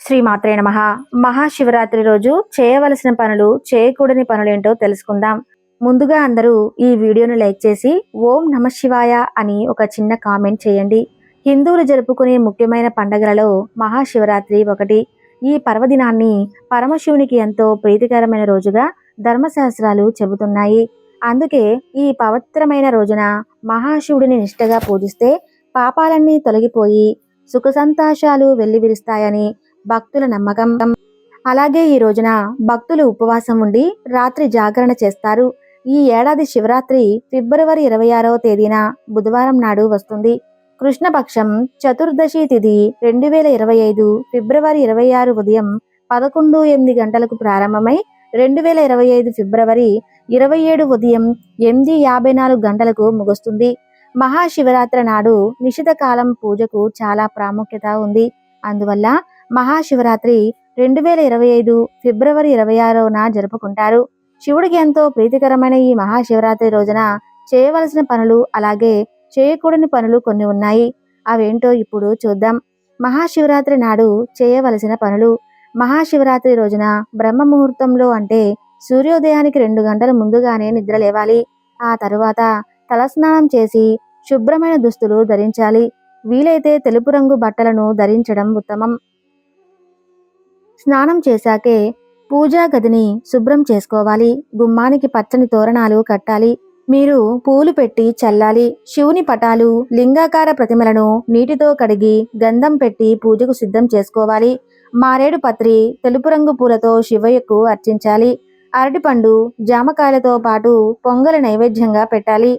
శ్రీమాత్రే నమః. మహాశివరాత్రి రోజు చేయవలసిన పనులు, చేయకూడని పనులేంటో తెలుసుకుందాం. ముందుగా అందరూ ఈ వీడియోను లైక్ చేసి ఓం నమఃశివాయ అని ఒక చిన్న కామెంట్ చేయండి. హిందువులు జరుపుకునే ముఖ్యమైన పండగలలో మహాశివరాత్రి ఒకటి. ఈ పర్వదినాన్ని పరమశివునికి ఎంతో ప్రీతికరమైన రోజుగా ధర్మశాస్త్రాలు చెబుతున్నాయి. అందుకే ఈ పవిత్రమైన రోజున మహాశివుడిని నిష్ఠగా పూజిస్తే పాపాలన్నీ తొలగిపోయి సుఖ సంతోషాలు వెల్లివిరుస్తాయని భక్తుల నమ్మకం. అలాగే ఈ రోజున భక్తులు ఉపవాసం ఉండి రాత్రి జాగరణ చేస్తారు. ఈ ఏడాది శివరాత్రి ఫిబ్రవరి 26వ తేదీన బుధవారం నాడు వస్తుంది. కృష్ణపక్షం చతుర్దశి తిథి 2025 ఫిబ్రవరి 26 ఉదయం 11:08 గంటలకు ప్రారంభమై 2025 ఫిబ్రవరి 27 ఉదయం 8:54 గంటలకు ముగుస్తుంది. మహాశివరాత్రి నాడు నిషిత కాలం పూజకు చాలా ప్రాముఖ్యత ఉంది. అందువల్ల మహాశివరాత్రి 2025 ఫిబ్రవరి 26న జరుపుకుంటారు. శివుడికి ఎంతో ప్రీతికరమైన ఈ మహాశివరాత్రి రోజున చేయవలసిన పనులు, అలాగే చేయకూడని పనులు కొన్ని ఉన్నాయి. అవేంటో ఇప్పుడు చూద్దాం. మహాశివరాత్రి నాడు చేయవలసిన పనులు. మహాశివరాత్రి రోజున బ్రహ్మ ముహూర్తంలో అంటే సూర్యోదయానికి 2 గంటల ముందుగానే నిద్ర లేవాలి. ఆ తరువాత తలస్నానం చేసి శుభ్రమైన దుస్తులు ధరించాలి. వీలైతే తెలుపు రంగు బట్టలను ధరించడం ఉత్తమం. స్నానం చేశాకే పూజా గదిని శుభ్రం చేసుకోవాలి. గుమ్మానికి పచ్చని తోరణాలు కట్టాలి. మీరు పూలు పెట్టి చల్లాలి. శివుని పటాలు, లింగాకార ప్రతిమలను నీటితో కడిగి గంధం పెట్టి పూజకు సిద్ధం చేసుకోవాలి. మారేడు పత్రి, తెలుపు రంగు పూలతో శివయ్యకు అర్చించాలి. అరటిపండు, జామకాయలతో పాటు పొంగలి నైవేద్యంగా పెట్టాలి.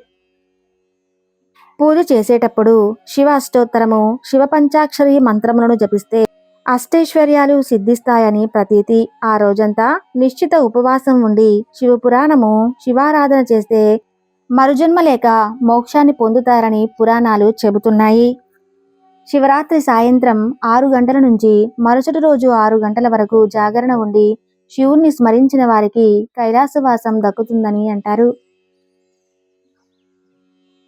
పూజ చేసేటప్పుడు శివ అష్టోత్తరము, శివ పంచాక్షరి మంత్రములను జపిస్తే అష్టైశ్వర్యాలు సిద్ధిస్తాయని ప్రతీతి. ఆ రోజంతా నిశ్చిత ఉపవాసం ఉండి శివపురాణము, శివారాధన చేస్తే మరుజన్మ లేక మోక్షాన్ని పొందుతారని పురాణాలు చెబుతున్నాయి. శివరాత్రి సాయంత్రం 6 గంటల నుంచి మరుసటి రోజు 6 గంటల వరకు జాగరణ ఉండి శివుణ్ణి స్మరించిన వారికి కైలాసవాసం దక్కుతుందని అంటారు.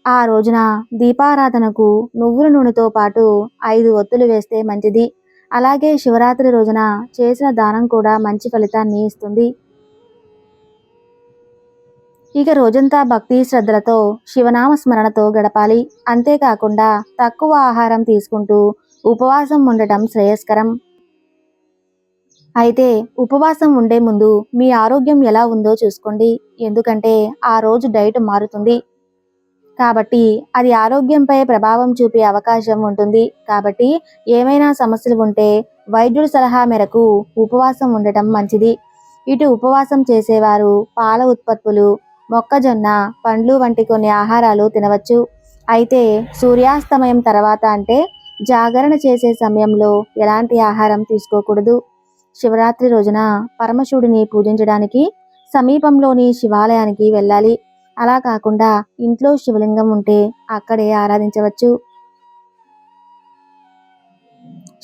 ఆ రోజున దీపారాధనకు నువ్వుల నూనెతో పాటు 5 ఒత్తులు వేస్తే మంచిది. అలాగే శివరాత్రి రోజున చేసిన దానం కూడా మంచి ఫలితాన్ని ఇస్తుంది. ఇక రోజంతా భక్తి శ్రద్ధలతో శివనామ స్మరణతో గడపాలి. అంతేకాకుండా తక్కువ ఆహారం తీసుకుంటూ ఉపవాసం ఉండటం శ్రేయస్కరం. అయితే ఉపవాసం ఉండే ముందు మీ ఆరోగ్యం ఎలా ఉందో చూసుకోండి. ఎందుకంటే ఆ రోజు డైట్ మారుతుంది కాబట్టి అది ఆరోగ్యంపై ప్రభావం చూపే అవకాశం ఉంటుంది. కాబట్టి ఏమైనా సమస్యలు ఉంటే వైద్యుడి సలహా మేరకు ఉపవాసం ఉండటం మంచిది. ఇటు ఉపవాసం చేసేవారు పాల ఉత్పత్తులు, మొక్కజొన్న, పండ్లు వంటి కొన్ని ఆహారాలు తినవచ్చు. అయితే సూర్యాస్తమయం తర్వాత అంటే జాగరణ చేసే సమయంలో ఎలాంటి ఆహారం తీసుకోకూడదు. శివరాత్రి రోజున పరమశివుడిని పూజించడానికి సమీపంలోని శివాలయానికి వెళ్ళాలి. అలా కాకుండా ఇంట్లో శివలింగం ఉంటే అక్కడే ఆరాధించవచ్చు.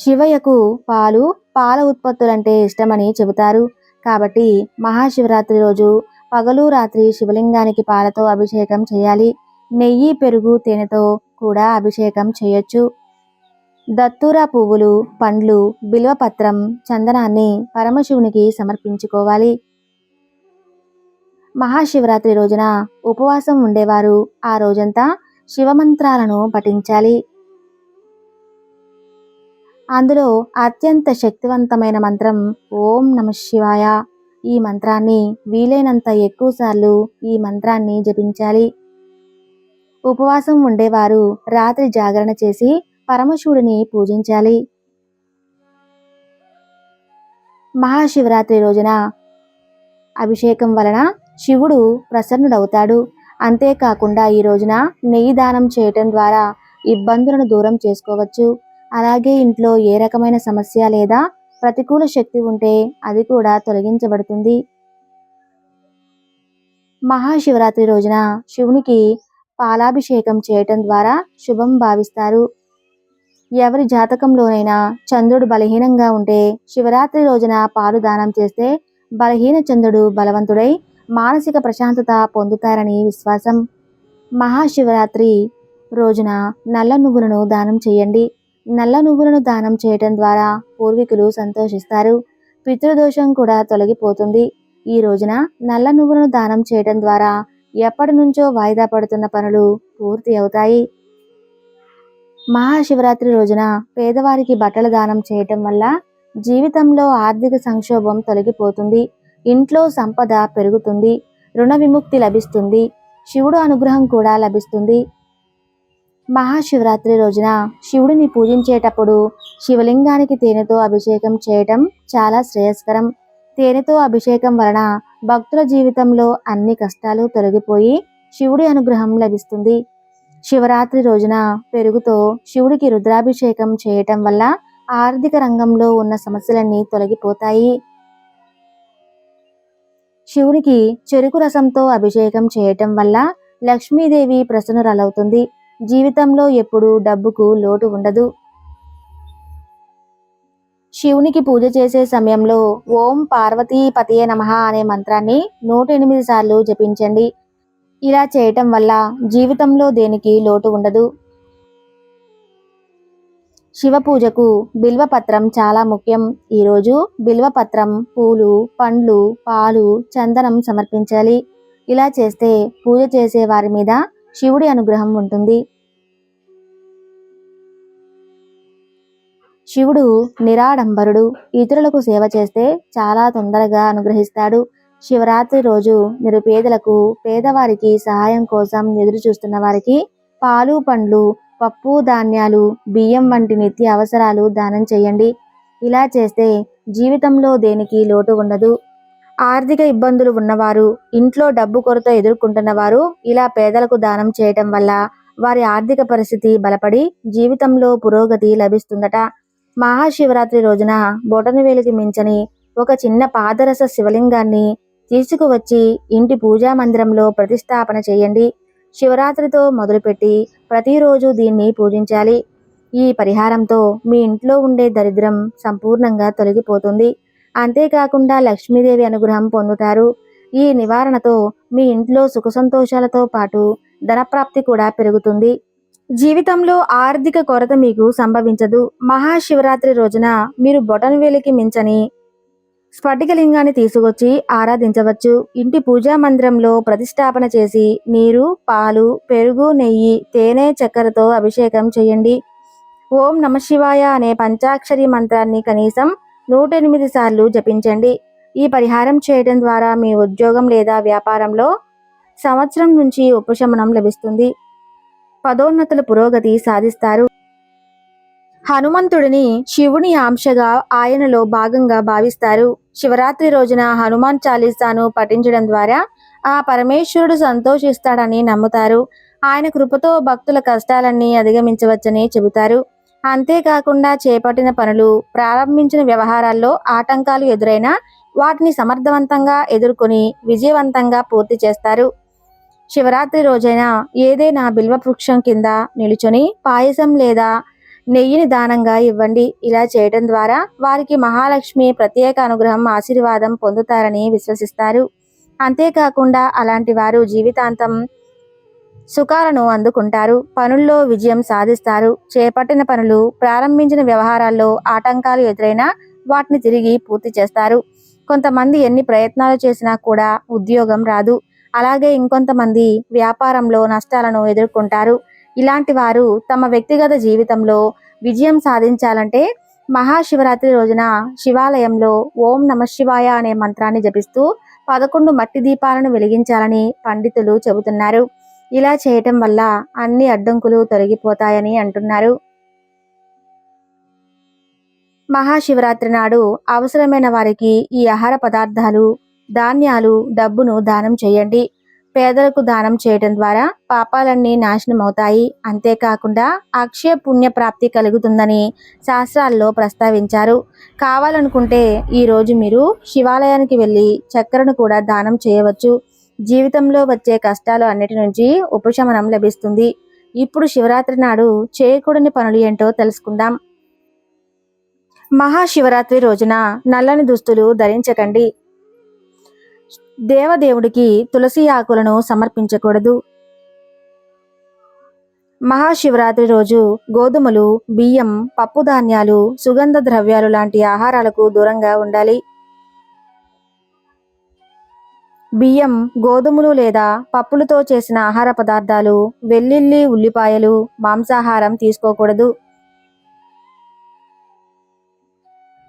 శివయ్యకు పాలు, పాల ఉత్పత్తులంటే ఇష్టమని చెబుతారు. కాబట్టి మహాశివరాత్రి రోజు పగలు రాత్రి శివలింగానికి పాలతో అభిషేకం చేయాలి. నెయ్యి, పెరుగు, తేనెతో కూడా అభిషేకం చేయొచ్చు. దత్తూర పువ్వులు, పండ్లు, బిల్వపత్రం, చందనాన్ని పరమశివునికి సమర్పించుకోవాలి. మహాశివరాత్రి రోజున ఉపవాసం ఉండేవారు ఆ రోజంతా శివమంత్రాలను పఠించాలి. అందులో అత్యంత శక్తివంతమైన మంత్రం ఓం నమఃశివాయ. ఈ మంత్రాన్ని వీలైనంత ఎక్కువసార్లు ఈ మంత్రాన్ని జపించాలి. ఉపవాసం ఉండేవారు రాత్రి జాగరణ చేసి పరమశివుడిని పూజించాలి. మహాశివరాత్రి రోజున అభిషేకం వలన శివుడు ప్రసన్నుడవుతాడు. అంతేకాకుండా ఈ రోజున నెయ్యి దానం చేయటం ద్వారా ఇబ్బందులను దూరం చేసుకోవచ్చు. అలాగే ఇంట్లో ఏ రకమైన సమస్య లేదా ప్రతికూల శక్తి ఉంటే అది కూడా తొలగించబడుతుంది. మహాశివరాత్రి రోజున శివునికి పాలాభిషేకం చేయటం ద్వారా శుభం భావిస్తారు. ఎవరి జాతకంలోనైనా చంద్రుడు బలహీనంగా ఉంటే శివరాత్రి రోజున పాలు దానం చేస్తే బలహీన చంద్రుడు బలవంతుడై మానసిక ప్రశాంతత పొందుతారని విశ్వాసం. మహాశివరాత్రి రోజున నల్ల నువ్వులను దానం చేయండి. నల్ల నువ్వులను దానం చేయటం ద్వారా పూర్వీకులు సంతోషిస్తారు. పితృదోషం కూడా తొలగిపోతుంది. ఈ రోజున నల్ల నువ్వులను దానం చేయటం ద్వారా ఎప్పటి నుంచో వాయిదా పడుతున్న పనులు పూర్తి అవుతాయి. మహాశివరాత్రి రోజున పేదవారికి బట్టల దానం చేయటం వల్ల జీవితంలో ఆర్థిక సంక్షోభం తొలగిపోతుంది. ఇంట్లో సంపద పెరుగుతుంది. రుణ విముక్తి లభిస్తుంది. శివుడు అనుగ్రహం కూడా లభిస్తుంది. మహాశివరాత్రి రోజున శివుడిని పూజించేటప్పుడు శివలింగానికి తేనెతో అభిషేకం చేయటం చాలా శ్రేయస్కరం. తేనెతో అభిషేకం వలన భక్తుల జీవితంలో అన్ని కష్టాలు తొలగిపోయి శివుడి అనుగ్రహం లభిస్తుంది. శివరాత్రి రోజున పెరుగుతో శివుడికి రుద్రాభిషేకం చేయటం వల్ల ఆర్థిక రంగంలో ఉన్న సమస్యలన్నీ తొలగిపోతాయి. శివునికి చెరుకు రసంతో అభిషేకం చేయటం వల్ల లక్ష్మీదేవి ప్రసన్నురాలవుతుంది. జీవితంలో ఎప్పుడూ డబ్బుకు లోటు ఉండదు. శివునికి పూజ చేసే సమయంలో ఓం పార్వతీపతయే నమః అనే మంత్రాన్ని 108 సార్లు జపించండి. ఇలా చేయటం వల్ల జీవితంలో దేనికి లోటు ఉండదు. శివ పూజకు బిల్వపత్రం చాలా ముఖ్యం. ఈరోజు బిల్వపత్రం, పూలు, పండ్లు, పాలు, చందనం సమర్పించాలి. ఇలా చేస్తే పూజ చేసే వారి మీద శివుడి అనుగ్రహం ఉంటుంది. శివుడు నిరాడంబరుడు. ఇతరులకు సేవ చేస్తే చాలా తొందరగా అనుగ్రహిస్తాడు. శివరాత్రి రోజు నిరుపేదలకు, పేదవారికి సహాయం కోసం ఎదురు చూస్తున్న వారికి పాలు, పండ్లు, పప్పు, ధాన్యాలు, బియ్యం వంటి నిత్య అవసరాలు దానం చేయండి. ఇలా చేస్తే జీవితంలో దేనికి లోటు ఉండదు. ఆర్థిక ఇబ్బందులు ఉన్నవారు, ఇంట్లో డబ్బు కొరత ఎదుర్కొంటున్న వారు ఇలా పేదలకు దానం చేయటం వల్ల వారి ఆర్థిక పరిస్థితి బలపడి జీవితంలో పురోగతి లభిస్తుందట. మహాశివరాత్రి రోజున బొటనవేలుకి మించని ఒక చిన్న పాదరస శివలింగాన్ని తీసుకువచ్చి ఇంటి పూజా మందిరంలో ప్రతిష్టాపన చేయండి. శివరాత్రితో మొదలుపెట్టి ప్రతిరోజు దీన్ని పూజించాలి. ఈ పరిహారంతో మీ ఇంట్లో ఉండే దరిద్రం సంపూర్ణంగా తొలగిపోతుంది. అంతేకాకుండా లక్ష్మీదేవి అనుగ్రహం పొందుతారు. ఈ నివారణతో మీ ఇంట్లో సుఖ సంతోషాలతో పాటు ధనప్రాప్తి కూడా పెరుగుతుంది. జీవితంలో ఆర్థిక కొరత మీకు సంభవించదు. మహాశివరాత్రి రోజున మీరు బొటనవేలికి మించని స్ఫటికలింగాన్ని తీసుకొచ్చి ఆరాధించవచ్చు. ఇంటి పూజా మందిరంలో ప్రతిష్టాపన చేసి నీరు, పాలు, పెరుగు, నెయ్యి, తేనె, చక్కెరతో అభిషేకం చేయండి. ఓం నమఃశివాయ అనే పంచాక్షరి మంత్రాన్ని కనీసం 108 సార్లు జపించండి. ఈ పరిహారం చేయడం ద్వారా మీ ఉద్యోగం లేదా వ్యాపారంలో సంవత్సరం నుంచి ఉపశమనం లభిస్తుంది. పదోన్నతుల పురోగతి సాధిస్తారు. హనుమంతుడిని శివుని అంశగా ఆయనలో భాగంగా భావిస్తారు. శివరాత్రి రోజున హనుమాన్ చాలీసాను పఠించడం ద్వారా ఆ పరమేశ్వరుడు సంతోషిస్తాడని నమ్ముతారు. ఆయన కృపతో భక్తుల కష్టాలన్నీ అధిగమించవచ్చని చెబుతారు. అంతేకాకుండా చేపట్టిన పనులు, ప్రారంభించిన వ్యవహారాల్లో ఆటంకాలు ఎదురైనా వాటిని సమర్థవంతంగా ఎదుర్కొని విజయవంతంగా పూర్తి చేస్తారు. శివరాత్రి రోజైన ఏదైనా బిల్వవృక్షం కింద నిలుచొని పాయసం లేదా నెయ్యిని దానంగా ఇవ్వండి. ఇలా చేయడం ద్వారా వారికి మహాలక్ష్మి ప్రత్యేక అనుగ్రహం, ఆశీర్వాదం పొందుతారని విశ్వసిస్తారు. అంతేకాకుండా అలాంటి వారు జీవితాంతం సుఖాలను అందుకుంటారు. పనుల్లో విజయం సాధిస్తారు. చేపట్టిన పనులు, ప్రారంభించిన వ్యవహారాల్లో ఆటంకాలు ఎదురైనా వాటిని తిరిగి పూర్తి చేస్తారు. కొంతమంది ఎన్ని ప్రయత్నాలు చేసినా కూడా ఉద్యోగం రాదు. అలాగే ఇంకొంతమంది వ్యాపారంలో నష్టాలను ఎదుర్కొంటారు. ఇలాంటి వారు తమ వ్యక్తిగత జీవితంలో విజయం సాధించాలంటే మహాశివరాత్రి రోజున శివాలయంలో ఓం నమఃశివాయ అనే మంత్రాన్ని జపిస్తూ 11 మట్టి దీపాలను వెలిగించాలని పండితులు చెబుతున్నారు. ఇలా చేయటం వల్ల అన్ని అడ్డంకులు తొలగిపోతాయని అంటున్నారు. మహాశివరాత్రి నాడు అవసరమైన వారికి ఈ ఆహార పదార్థాలు, ధాన్యాలు, డబ్బును దానం చేయండి. పేదలకు దానం చేయడం ద్వారా పాపాలన్నీ నాశనం అవుతాయి. అంతేకాకుండా అక్షయ పుణ్య ప్రాప్తి కలుగుతుందని శాస్త్రాల్లో ప్రస్తావించారు. కావాలనుకుంటే ఈరోజు మీరు శివాలయానికి వెళ్ళి చక్కెరను కూడా దానం చేయవచ్చు. జీవితంలో వచ్చే కష్టాలు అన్నిటి నుంచి ఉపశమనం లభిస్తుంది. ఇప్పుడు శివరాత్రి నాడు చేయకూడని పనులు ఏంటో తెలుసుకుందాం. మహాశివరాత్రి రోజున నల్లని దుస్తులు ధరించకండి. దేవదేవుడికి తులసి ఆకులను సమర్పించకూడదు. మహాశివరాత్రి రోజు గోధుమలు, బియ్యం, పప్పు ధాన్యాలు, సుగంధ ద్రవ్యాలు లాంటి ఆహారాలకు దూరంగా ఉండాలి. బియ్యం, గోధుమలు లేదా పప్పులతో చేసిన ఆహార పదార్థాలు, వెల్లుల్లి, ఉల్లిపాయలు, మాంసాహారం తీసుకోకూడదు.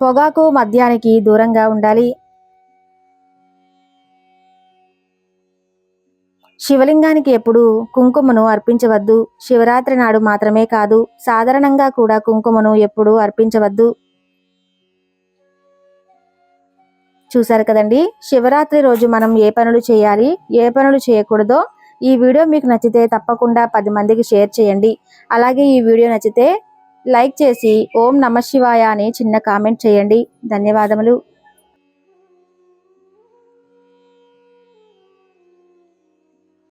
పొగాకు, మద్యానికి దూరంగా ఉండాలి. శివలింగానికి ఎప్పుడూ కుంకుమను అర్పించవద్దు. శివరాత్రి నాడు మాత్రమే కాదు, సాధారణంగా కూడా కుంకుమను ఎప్పుడూ అర్పించవద్దు. చూశారు కదండి, శివరాత్రి రోజు మనం ఏ పనులు చేయాలి, ఏ పనులు చేయకూడదో. ఈ వీడియో మీకు నచ్చితే తప్పకుండా 10 మందికి షేర్ చేయండి. అలాగే ఈ వీడియో నచ్చితే లైక్ చేసి ఓం నమః శివాయ అని చిన్న కామెంట్ చేయండి. ధన్యవాదములు.